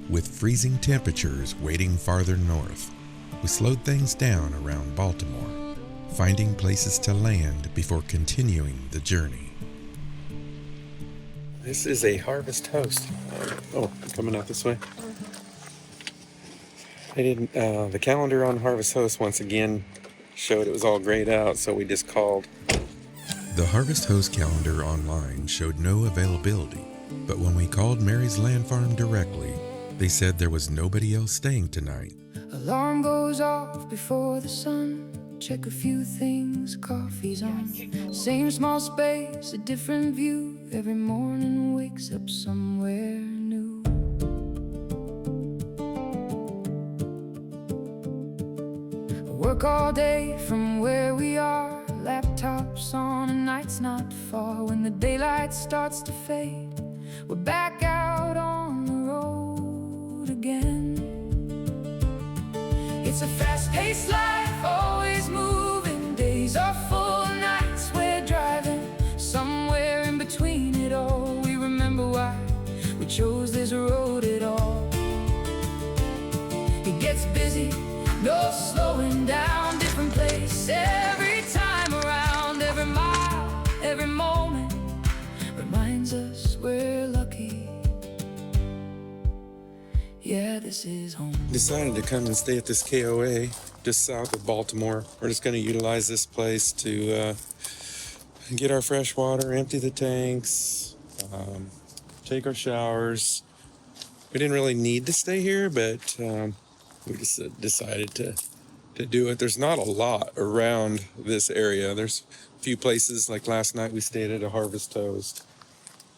With freezing temperatures waiting farther north, we slowed things down around Baltimore, finding places to land before continuing the journey. This is a harvest host. Oh, I'm coming out this way. The calendar on Harvest Host once again showed it was all grayed out, so we just called. The Harvest Host calendar online showed no availability, but when we called Mary's Land Farm directly, they said there was nobody else staying tonight. Alarm goes off before the sun. Check a few things, coffee's on. Same small space, a different view. Every morning wakes up somewhere new. Work all day from where we are. Laptops on and nights not far. When the daylight starts to fade, we're back out on the road again. It's a fast-paced life, always moving. Days are full, nights we're driving. Somewhere in between it all, we remember why we chose this road at all. It gets busy, no slowing down. Different place every time around. Every mile, every moment reminds us we're lucky. Yeah, this is home. Decided to come and stay at this KOA just south of Baltimore. We're just going to utilize this place to get our fresh water, empty the tanks, take our showers. We didn't really need to stay here, but we just decided to do it. There's not a lot around this area. There's a few places, like last night we stayed at a Harvest Toast,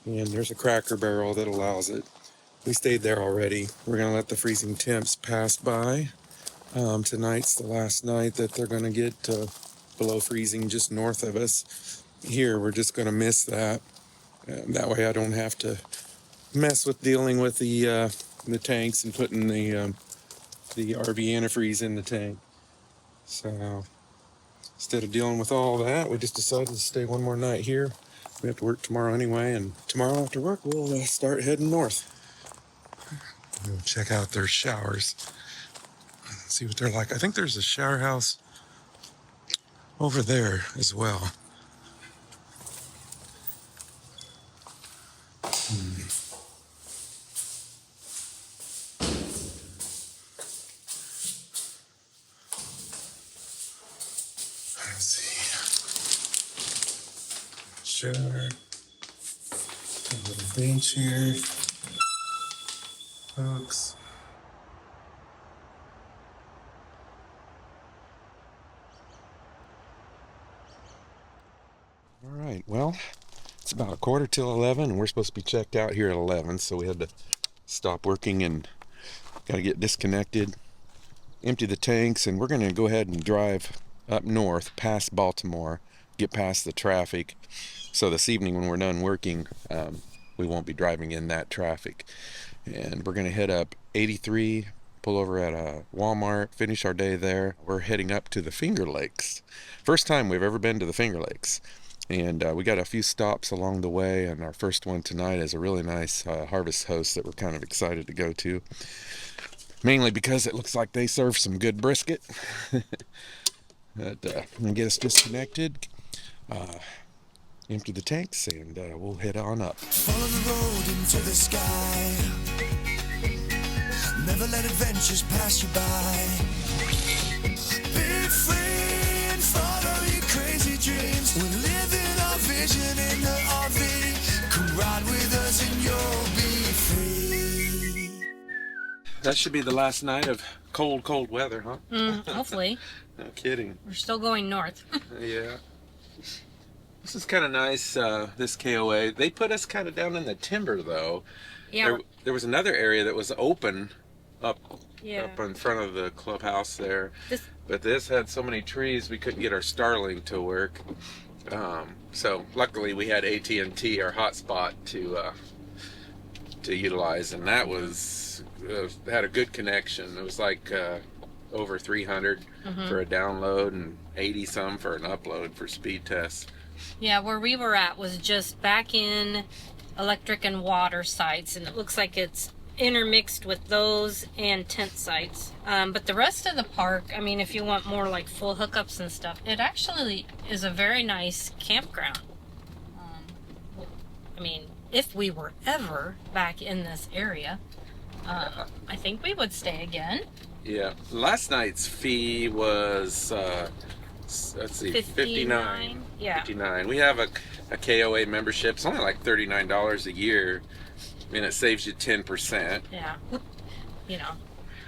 and there's a Cracker Barrel that allows it. We stayed there already. We're going to let the freezing temps pass by. Tonight's the last night that they're going to get below freezing just north of us. Here, we're just going to miss that. That way I don't have to mess with dealing with the tanks and putting the RV antifreeze in the tank. So instead of dealing with all that, we just decided to stay one more night here. We have to work tomorrow anyway, and tomorrow after work we'll start heading north. We'll check out their showers, see what they're like. I think there's a shower house over there as well. Let's see. Shower. A little bench here. Hooks. All right, well, it's about 11:15, and we're supposed to be checked out here at 11, so we had to stop working and got to get disconnected, empty the tanks, and we're going to go ahead and drive up north past Baltimore, get past the traffic, so this evening when we're done working, we won't be driving in that traffic. And we're going to head up 83, pull over at a Walmart, finish our day there. We're heading up to the Finger Lakes. First time we've ever been to the Finger Lakes. And we got a few stops along the way, and our first one tonight is a really nice Harvest Host that we're kind of excited to go to. Mainly because it looks like they serve some good brisket. But gonna get us disconnected, empty the tanks, and we'll head on up. Follow the road into the sky. Never let adventures pass you by. Be free and follow your crazy dreams. We're living our vision in the RV. Come ride with us and you'll be free. That should be the last night of cold weather, huh? Hopefully. No kidding. We're still going north. Yeah. This is kind of nice, this KOA. They put us kind of down in the timber, though. Yeah. There was another area that was open up in front of the clubhouse there. But this had so many trees we couldn't get our Starlink to work. So luckily we had AT&T, our hotspot, to utilize, and that was had a good connection. It was like over 300 for a download and 80 some for an upload for speed tests. Yeah, where we were at was just back in electric and water sites, and it looks like it's intermixed with those and tent sites. But the rest of the park, I mean, if you want more like full hookups and stuff, it actually is a very nice campground. I mean, if we were ever back in this area, I think we would stay again. Yeah. Last night's fee was, let's see, 59. Yeah. 59. We have a KOA membership. It's only like $39 a year. I mean, it saves you 10%. Yeah. You know,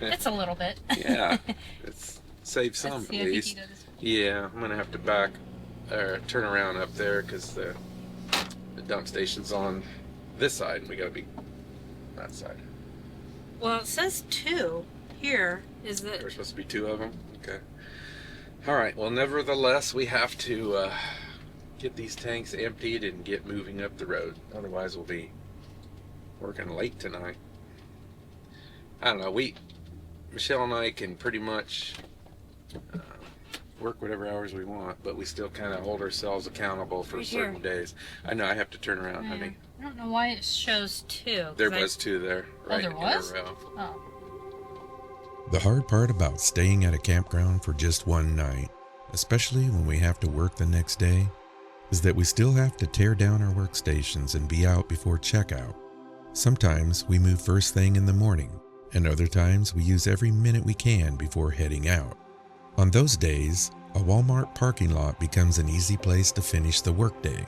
it's a little bit. Yeah. It's saves some at least. Yeah, I'm going to have to turn around up there because the dump station's on this side and we got to be that side. Well, it says 2 here. Is that There's supposed to be 2 of them? Okay. All right. Well, nevertheless, we have to get these tanks emptied and get moving up the road. Otherwise, we'll be working late tonight. I don't know. Michelle and I can pretty much work whatever hours we want, but we still kind of hold ourselves accountable for certain days. I know I have to turn around, honey. I don't know why it shows 2. There was 2 there. Right there was? in a row. Oh. The hard part about staying at a campground for just one night, especially when we have to work the next day, is that we still have to tear down our workstations and be out before checkout. Sometimes we move first thing in the morning, and other times we use every minute we can before heading out. On those days, a Walmart parking lot becomes an easy place to finish the workday.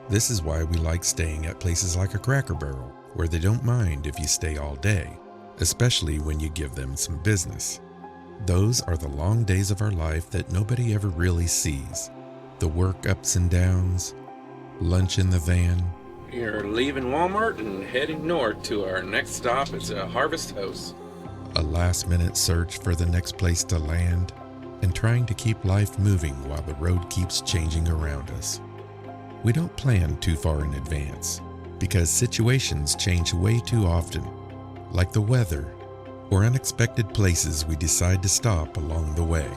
This is why we like staying at places like a Cracker Barrel, where they don't mind if you stay all day, especially when you give them some business. Those are the long days of our life that nobody ever really sees. The work ups and downs, lunch in the van. We're leaving Walmart and heading north to our next stop. It's a Harvest House. A last-minute search for the next place to land, and trying to keep life moving while the road keeps changing around us. We don't plan too far in advance, because situations change way too often, like the weather or unexpected places we decide to stop along the way.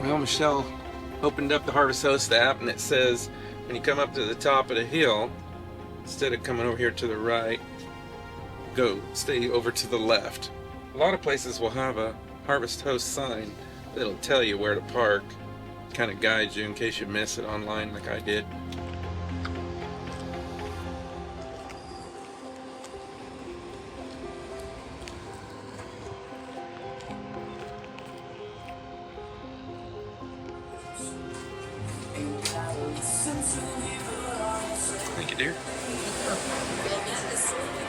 Well, Michelle opened up the Harvest Host app and it says when you come up to the top of the hill, instead of coming over here to the right, stay over to the left. A lot of places will have a Harvest Host sign that'll tell you where to park, kind of guide you in case you miss it online like I did. Thank you, dear.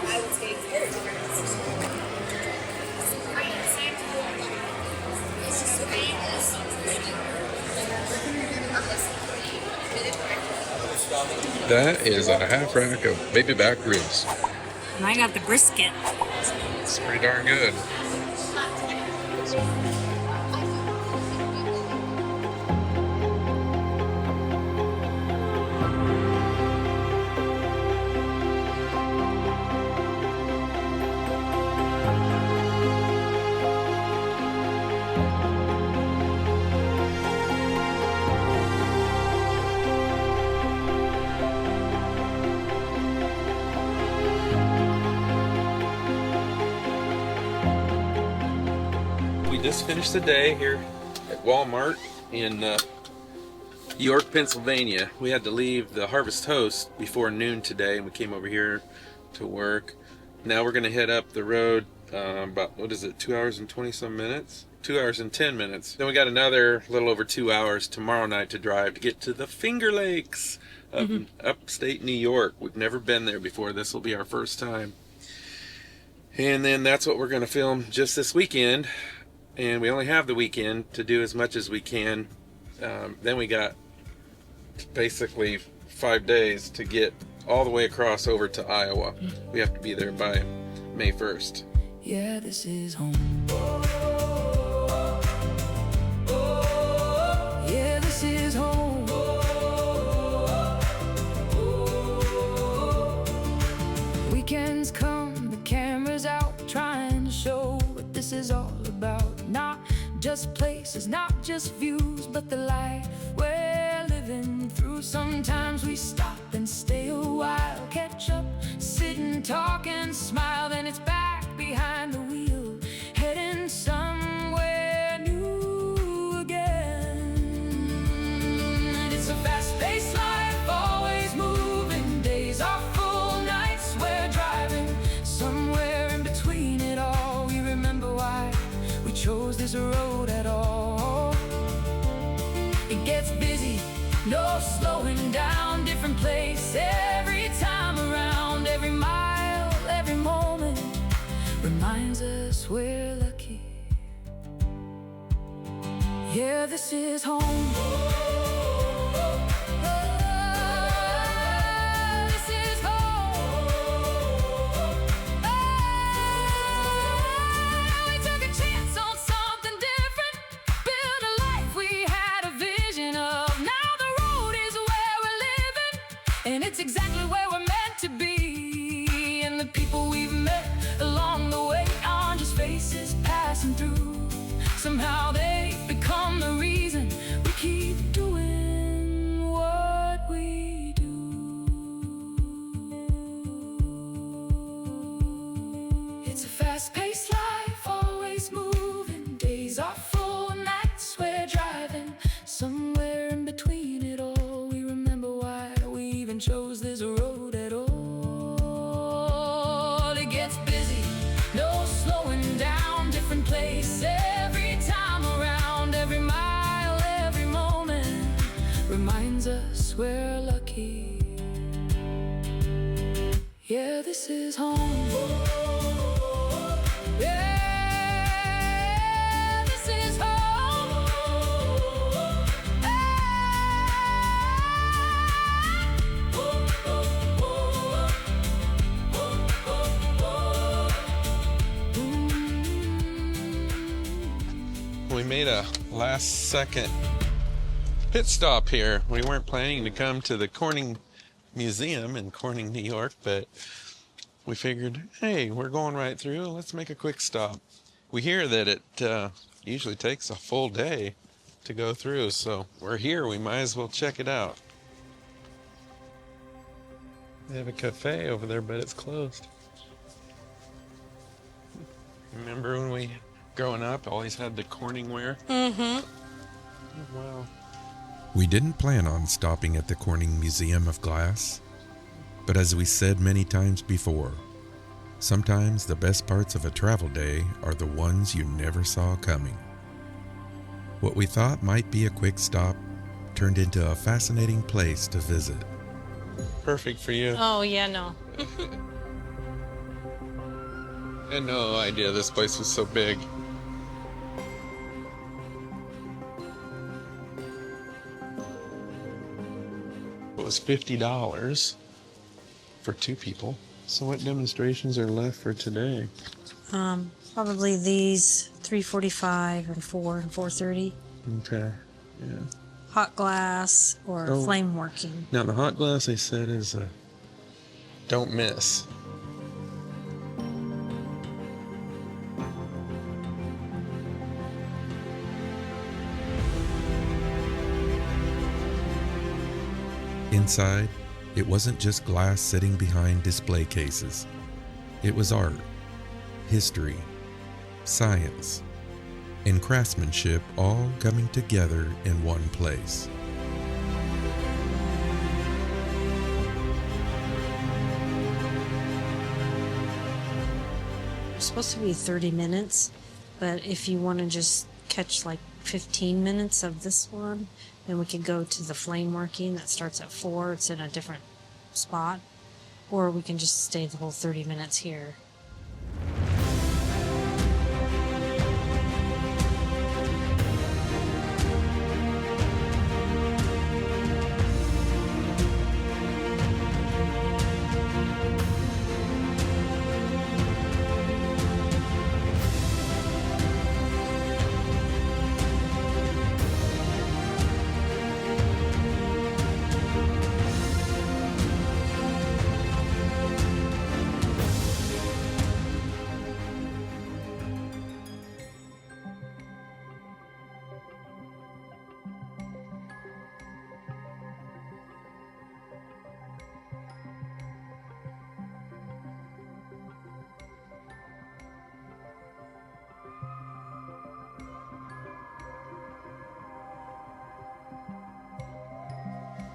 I would say it's very different. It's just the way it is. That is a half rack of baby back ribs. And I got the brisket. It's pretty darn good. We just finished the day here at Walmart in York, Pennsylvania. We had to leave the Harvest Host before noon today, and we came over here to work. Now we're going to head up the road about, 2 hours and 20 some minutes? 2 hours and 10 minutes. Then we got another little over 2 hours tomorrow night to drive to get to the Finger Lakes of upstate New York. We've never been there before. This will be our first time. And then that's what we're going to film just this weekend. And we only have the weekend to do as much as we can. Then we got basically 5 days to get all the way across over to Iowa. We have to be there by May 1st. Yeah, this is home. Yeah, this is home. Weekends come, the camera's out, trying to show what this is all about. Not just places, not just views, but the life we're living through. Sometimes we stop and stay a while, catch up, sit and talk and smile. Then it's back behind the wheel, heading somewhere new again. And it's a fast-paced life, always moving. Days are full, nights we're driving. Somewhere in between it all, we remember why we chose this road at all. It gets busy, no slowing down, different place every time around. Every mile, every moment reminds us we're lucky. Yeah, this is home. This is home. We took a chance on something different, built a life we had a vision of. Now the road is where we're living, and it's exactly where we're meant to be. And the people we've met along the way aren't just faces passing through. Somehow they've become the reason we keep doing what we do. It's a fast-paced life, always moving. Days are full, nights we're driving. Somewhere in between it all, we remember why we even chose this road at all. It gets busy, no slowing down, different place every time around. Every mile, every moment reminds us we're lucky. Yeah, this is home. Yeah, this is home. We made a last second pit stop here. We weren't planning to come to the Corning Museum in Corning, New York, but we figured, hey, we're going right through. Let's make a quick stop. We hear that it usually takes a full day to go through, so we're here. We might as well check it out. They have a cafe over there, but it's closed. Remember when we, growing up, always had the Corningware? Mm-hmm. Oh, wow. We didn't plan on stopping at the Corning Museum of Glass, but as we said many times before, sometimes the best parts of a travel day are the ones you never saw coming. What we thought might be a quick stop turned into a fascinating place to visit. Perfect for you. Oh, yeah, no. I had no idea this place was so big. It was $50 for 2 people. So what demonstrations are left for today? Probably these 3:45 and 4 and 4:30. Okay, yeah. Hot glass or Oh. flame working. Now the hot glass they said is a don't miss. Inside, it wasn't just glass sitting behind display cases. It was art, history, science, and craftsmanship all coming together in one place. It's supposed to be 30 minutes, but if you want to just catch like 15 minutes of this one, then we could go to the flame working that starts at 4. It's in a different spot. Or we can just stay the whole 30 minutes here.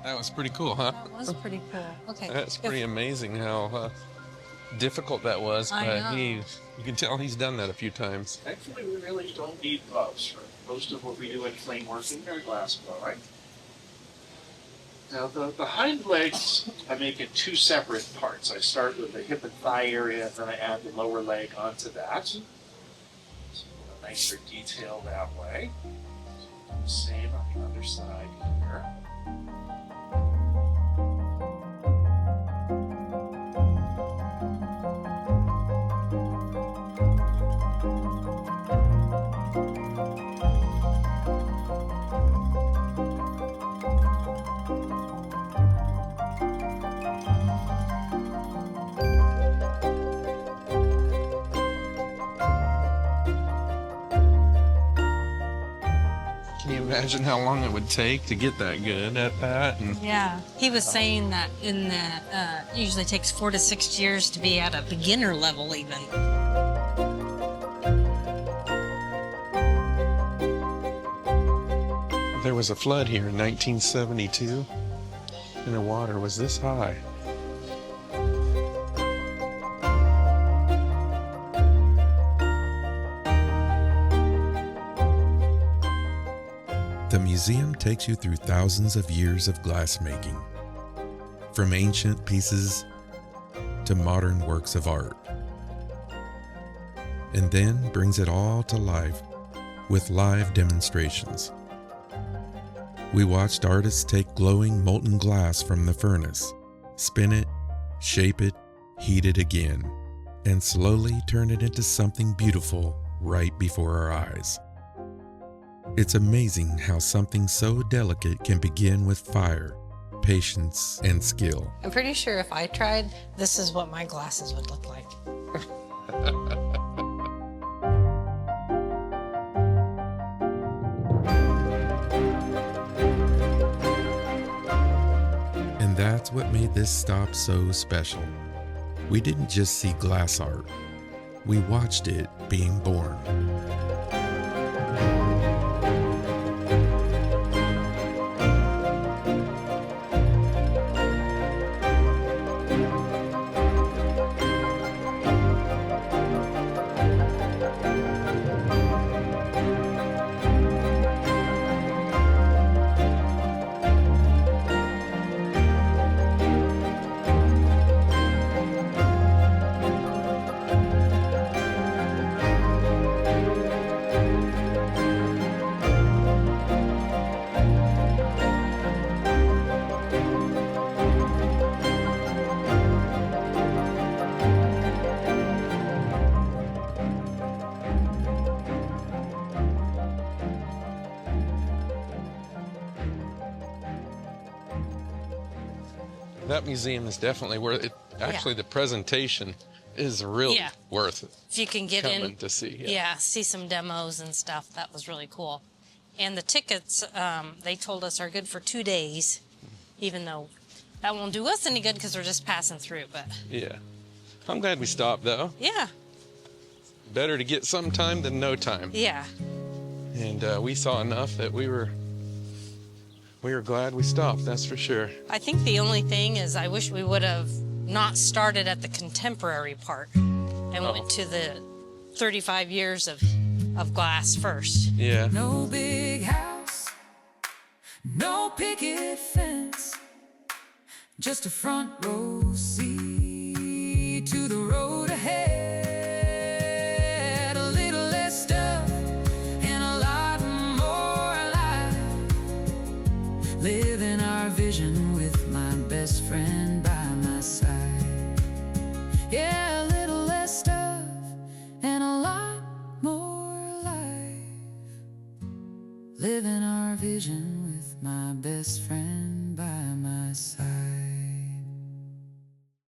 That was pretty cool, huh? That was pretty cool. Okay. That's pretty amazing how difficult that was. I But know. you can tell he's done that a few times. Actually, we really don't need gloves for most of what we do in flame working or glass blowing. Now, the hind legs I make in two separate parts. I start with the hip and thigh area, and then I add the lower leg onto that. So a nicer detail that way. Same on the other side here. Can you imagine how long it would take to get that good at that? And Yeah, he was saying that in that usually takes 4 to 6 years to be at a beginner level even. there was a flood here in 1972, and the water was this high. The museum takes you through thousands of years of glassmaking, from ancient pieces to modern works of art, and then brings it all to life with live demonstrations. We watched artists take glowing molten glass from the furnace, spin it, shape it, heat it again, and slowly turn it into something beautiful right before our eyes. It's amazing how something so delicate can begin with fire, patience, and skill. I'm pretty sure if I tried, this is what my glasses would look like. And that's what made this stop so special. We didn't just see glass art, we watched it being born. That museum is definitely worth it. Actually, the presentation is really Yeah. worth it. If you can get Coming in, to see, yeah, see some demos and stuff. That was really cool. And the tickets, they told us, are good for 2 days, even though that won't do us any good because we're just passing through. But Yeah. I'm glad we stopped, though. yeah, Better to get some time than no time. yeah, And we saw enough that we were glad we stopped, that's for sure. I think the only thing is I wish we would have not started at the contemporary part and went to the 35 years of glass first. Yeah. No big house, no picket fence, just a front row seat to the road ahead. A little less stuff and a lot more life. Living our vision with my best friend by my side. Yeah, a little less stuff and a lot more life. Living our vision